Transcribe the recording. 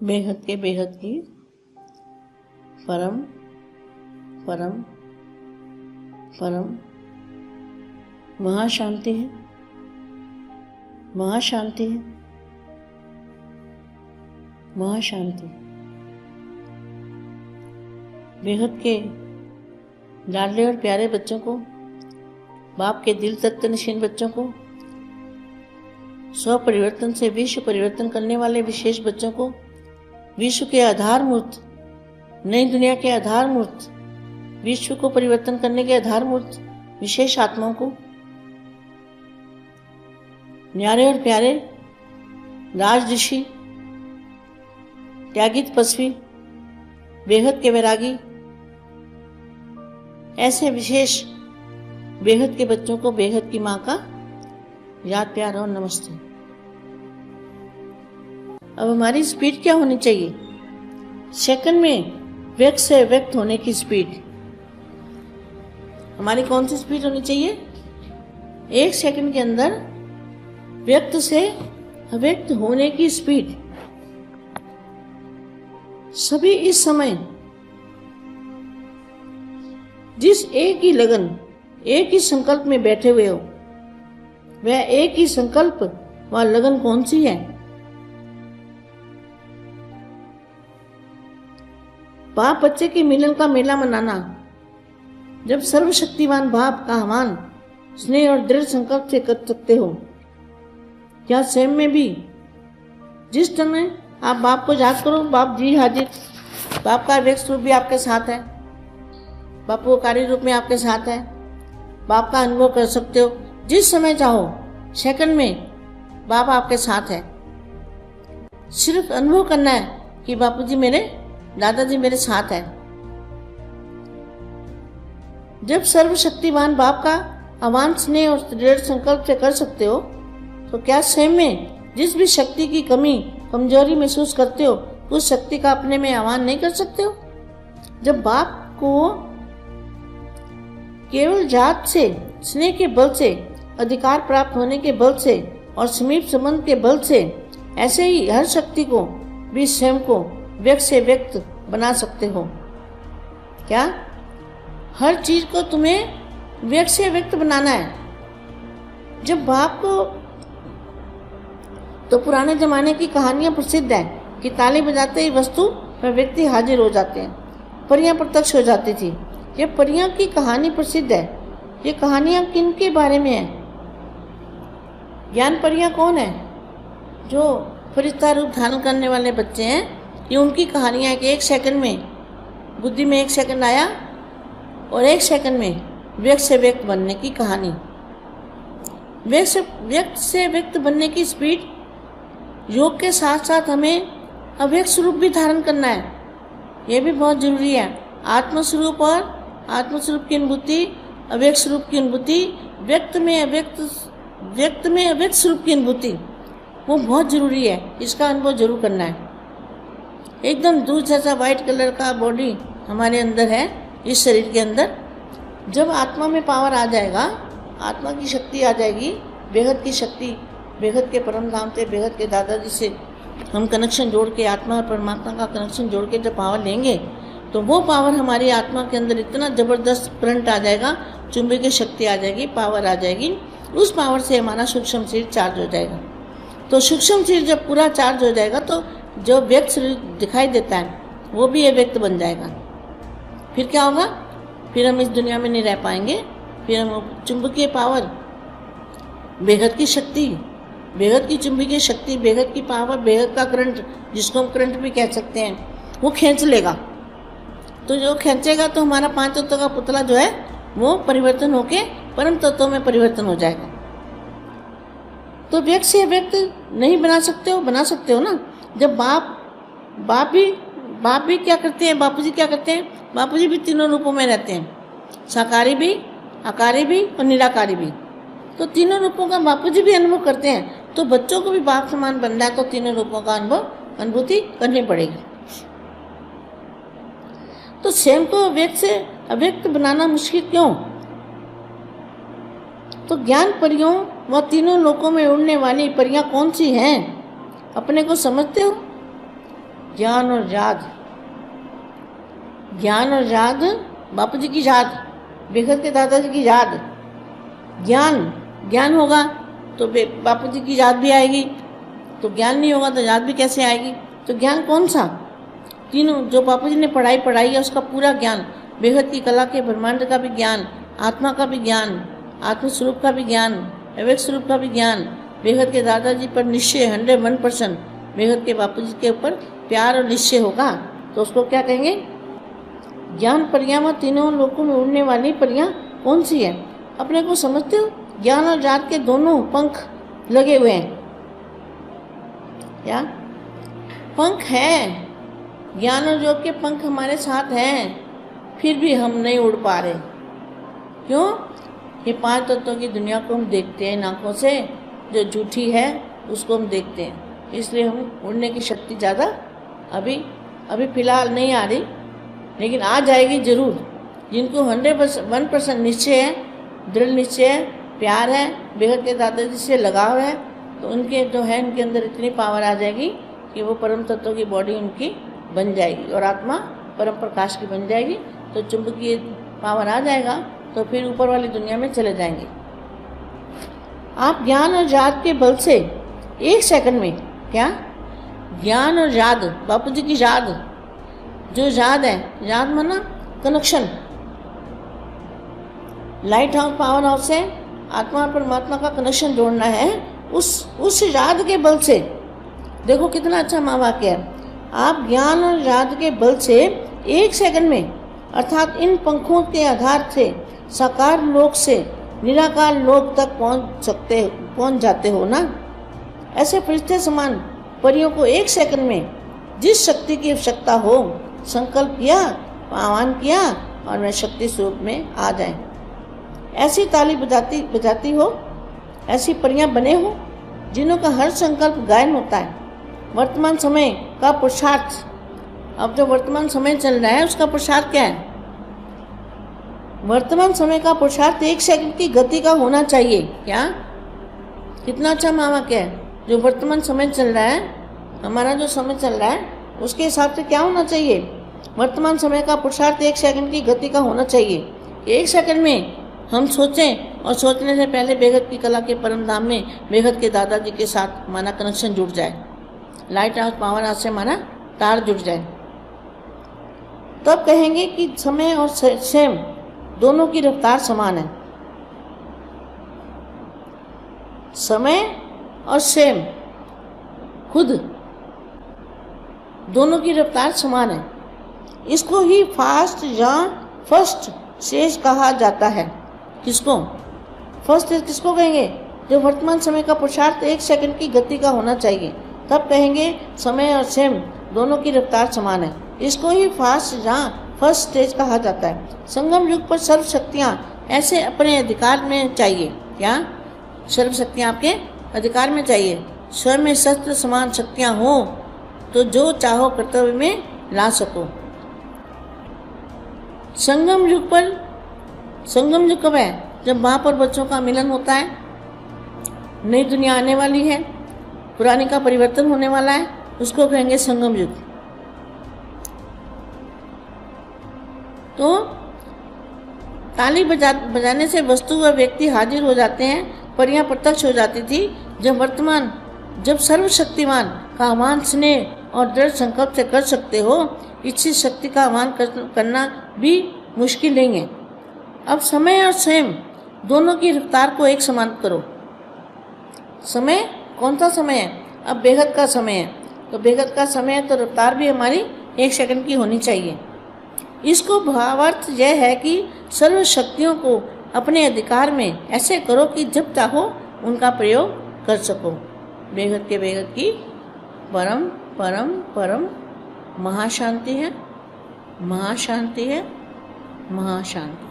बेहद की परम परम परम महाशांति है, महाशांति है, महाशांति। बेहद के लाडले और प्यारे बच्चों को, बाप के दिल तक नशीन बच्चों को, स्व परिवर्तन से विश्व परिवर्तन करने वाले विशेष बच्चों को, विश्व के आधार मूर्त, नई दुनिया के आधार मूर्त, विश्व को परिवर्तन करने के आधार मूर्त विशेष आत्माओं को, न्यारे और प्यारे राज ऋषि, त्यागी तपस्वी, बेहद के वैरागी, ऐसे विशेष बेहद के बच्चों को बेहद की माँ का याद, प्यार और नमस्ते। अब हमारी स्पीड क्या होनी चाहिए? सेकंड में व्यक्त से व्यक्त होने की स्पीड। हमारी कौन सी स्पीड होनी चाहिए? एक सेकंड के अंदर व्यक्त से अव्यक्त होने की स्पीड। सभी इस समय जिस एक ही लगन, एक ही संकल्प में बैठे हुए हो, वह एक ही संकल्प व लगन कौन सी है? बाप बच्चे के मिलन का मेला मनाना। जब सर्वशक्तिवान बाप का आह्वान स्नेह और दृढ़ संकल्प से कर सकते हो, क्या स्वयं में भी जिस समय आप बाप को याद करो, बाप जी हाजिर, बाप का व्यक्त रूप भी आपके साथ है, बापू कार्य रूप में आपके साथ है, बाप का अनुभव कर सकते हो जिस समय चाहो, सेकंड में बाप आपके साथ है। सिर्फ अनुभव करना है कि बापूजी मेरे, दादाजी मेरे साथ है। जब सर्वशक्तिवान बाप का आह्वान स्नेह और दृढ़ संकल्प से कर सकते हो, तो क्या स्वयं में जिस भी शक्ति की कमी, कमजोरी महसूस करते हो, उस शक्ति का अपने में आह्वान नहीं कर सकते हो? जब बाप को केवल जात से, स्नेह के बल से, अधिकार प्राप्त होने के बल से और समीप संबंध के बल से, ऐसे ही हर शक्ति को भी स्वयं को व्यक्त से व्यक्त बना सकते हो। क्या हर चीज को तुम्हें व्यक्त से व्यक्त बनाना है? जब बाप को, तो पुराने जमाने की कहानियां प्रसिद्ध है कि ताली बजाते ही वस्तु पर व्यक्ति हाजिर हो जाते हैं, परियां प्रत्यक्ष हो जाती थी। ये परियां की कहानी प्रसिद्ध है। ये कहानियां किन के बारे में है? ज्ञान परियां कौन है? जो फरिश्ता रूप धारण करने वाले बच्चे हैं, ये उनकी कहानियां है कि एक सेकंड में बुद्धि में एक सेकंड आया और एक सेकंड में व्यक्त से व्यक्त बनने की कहानी। व्यक्त से व्यक्त बनने की स्पीड, योग के साथ साथ हमें अव्यक्त स्वरूप भी धारण करना है। यह भी बहुत जरूरी है। आत्मस्वरूप और आत्मस्वरूप की अनुभूति, अव्यक्त स्वरूप की अनुभूति, व्यक्त में अव्यक्त स्वरूप की अनुभूति, वो बहुत जरूरी है। इसका अनुभव जरूर करना है। एकदम दूध जैसा व्हाइट कलर का बॉडी हमारे अंदर है, इस शरीर के अंदर। जब आत्मा में पावर आ जाएगा, आत्मा की शक्ति आ जाएगी, बेहद की शक्ति, बेहद के परम धाम से, बेहद के दादाजी से हम कनेक्शन जोड़ के, आत्मा और परमात्मा का कनेक्शन जोड़ के जब पावर लेंगे, तो वो पावर हमारी आत्मा के अंदर इतना जबरदस्त करंट आ जाएगा, चुंबकीय शक्ति आ जाएगी, पावर आ जाएगी। उस पावर से हमारा सूक्ष्म शरीर चार्ज हो जाएगा। तो सूक्ष्म शरीर जब पूरा चार्ज हो जाएगा, तो जो व्यक्त शरीर दिखाई देता है वो भी अव्यक्त बन जाएगा। फिर क्या होगा? फिर हम इस दुनिया में नहीं रह पाएंगे। फिर हम चुंबकीय पावर, बेहद की शक्ति, बेहद की चुंबकीय शक्ति, बेहद की पावर, बेहद का करंट, जिसको हम करंट भी कह सकते हैं, वो खींच लेगा। तो जो खींचेगा तो हमारा 5 तत्वों का पुतला जो है वो परिवर्तन होके परम तत्वों में परिवर्तन हो जाएगा। तो व्यक्त से व्यक्त नहीं बना सकते हो? बना सकते हो ना। जब बाप भी क्या करते हैं? बापूजी क्या करते हैं? बापूजी भी तीनों रूपों में रहते हैं, साकारी भी, आकारी भी और निराकारी भी। तो तीनों रूपों का बापूजी भी अनुभव करते हैं। तो बच्चों को भी बाप समान बनना है, तो तीनों रूपों का अनुभूति करनी पड़ेगी। तो स्वयं को व्यक्त से अव्यक्त बनाना मुश्किल क्यों? तो ज्ञान परियों व तीनों लोकों में उड़ने वाली परियां कौन सी हैं? अपने को समझते हो? ज्ञान और याद, ज्ञान और याद, बापू जी की याद, बेखत के दादाजी की याद। ज्ञान, ज्ञान होगा तो बापू जी की याद भी आएगी, तो ज्ञान नहीं होगा तो याद भी कैसे आएगी। तो ज्ञान कौन सा? तीनों जो बापू जी ने पढ़ाई है उसका पूरा ज्ञान, बेहद की कला के ब्रह्मांड का भी ज्ञान, आत्मा का भी ज्ञान, आत्मस्वरूप का भी ज्ञान, अव्यक्त स्वरूप का भी ज्ञान, बेहद के दादाजी पर निश्चय 101%, बेहद के बापू जी के ऊपर प्यार और निश्चय होगा तो उसको क्या कहेंगे? ज्ञान परियां व तीनों लोकों में उड़ने वाली परियां कौन सी है? अपने को समझते हो? ज्ञान और याद के दोनों पंख लगे हुए हैं। क्या पंख है? ज्ञान और योग के पंख हमारे साथ हैं, फिर भी हम नहीं उड़ पा रहे। क्यों? ये 5 तत्वों की दुनिया को हम देखते हैं आँखों से, जो झूठी है उसको हम देखते हैं, इसलिए हम उड़ने की शक्ति ज़्यादा अभी फ़िलहाल नहीं आ रही, लेकिन आ जाएगी ज़रूर। जिनको 101% निश्चय है, दृढ़ निश्चय है, प्यार है, बेहद के दादाजी से लगाव है, तो उनके जो है उनके अंदर इतनी पावर आ जाएगी कि वो परम तत्व की बॉडी उनकी बन जाएगी और आत्मा परम प्रकाश की बन जाएगी। तो चुंबकीय पावर आ जाएगा तो फिर ऊपर वाली दुनिया में चले जाएंगे। आप ज्ञान और याद के बल से 1 सेकंड में, क्या ज्ञान और याद, बापू जी की याद, जो याद है, याद माना connection, light house power house से आत्मा और परमात्मा का कनेक्शन जोड़ना है। उस याद के बल से, देखो कितना अच्छा महावाक्य है, आप ज्ञान और याद के बल से 1 सेकंड में, अर्थात इन पंखों के आधार से साकार लोक से निराकार लोक तक पहुंच जाते हो ना। ऐसे फरिश्ते समान परियों को 1 सेकंड में जिस शक्ति की आवश्यकता हो संकल्प किया, आह्वान किया और वे शक्ति स्वरूप में आ जाए। ऐसी ताली बजाती हो, ऐसी परियां बने हो जिन्हों का हर संकल्प गायन होता है। वर्तमान समय का पुरुषार्थ, अब जो वर्तमान समय चल रहा है उसका पुरुषार्थ क्या है? वर्तमान समय का पुरुषार्थ 1 सेकंड की गति का होना चाहिए। क्या कितना अच्छा महावाक्य है। जो वर्तमान समय चल रहा है, हमारा जो समय चल रहा है उसके हिसाब से क्या होना चाहिए? वर्तमान समय का पुरुषार्थ 1 सेकंड की गति का होना चाहिए। 1 सेकंड में हम सोचें और सोचने से पहले बेहद की कला के परम धाम में बेहद के दादाजी के साथ हमारा कनेक्शन जुड़ जाए, लाइट हाउस पावर हाउस से हमारा तार जुड़ जाए, तब कहेंगे कि समय और स्वयं दोनों की रफ्तार समान है। समय और स्वयं खुद दोनों की रफ्तार समान है। इसको ही फास्ट या फर्स्ट स्टेज कहा जाता है। किसको फर्स्ट स्टेज किसको कहेंगे? जो वर्तमान समय का पुरुषार्थ 1 सेकंड की गति का होना चाहिए, तब कहेंगे समय और स्वयं दोनों की रफ्तार समान है। इसको ही फास्ट या फर्स्ट स्टेज कहा जाता है। संगम युग पर सर्व शक्तियाँ ऐसे अपने अधिकार में चाहिए। क्या सर्व शक्तियाँ आपके अधिकार में चाहिए? स्वयं में शस्त्र समान शक्तियाँ हो तो जो चाहो कर्तव्य में ला सको। संगम युग कब है? जब वहाँ पर बच्चों का मिलन होता है, नई दुनिया आने वाली है, पुराने का परिवर्तन होने वाला है, उसको कहेंगे संगम युग। तो ताली बजाने से वस्तु व व्यक्ति हाजिर हो जाते हैं, परियां प्रत्यक्ष हो जाती थी। जब सर्वशक्तिमान का आह्वान स्नेह और दृढ़ संकल्प से कर सकते हो, इच्छित शक्ति का आह्वान करना भी मुश्किल नहीं है। अब समय और स्वयं दोनों की रफ्तार को एक समान करो। समय कौन सा समय है? अब बेहद का समय है, तो बेहद का समय है तो रफ्तार भी हमारी 1 सेकंड की होनी चाहिए। इसको भावार्थ यह है कि सर्व शक्तियों को अपने अधिकार में ऐसे करो कि जब चाहो उनका प्रयोग कर सको। बेहद के बेहद की परम परम परम महाशांति है, महाशांति है, महाशांति।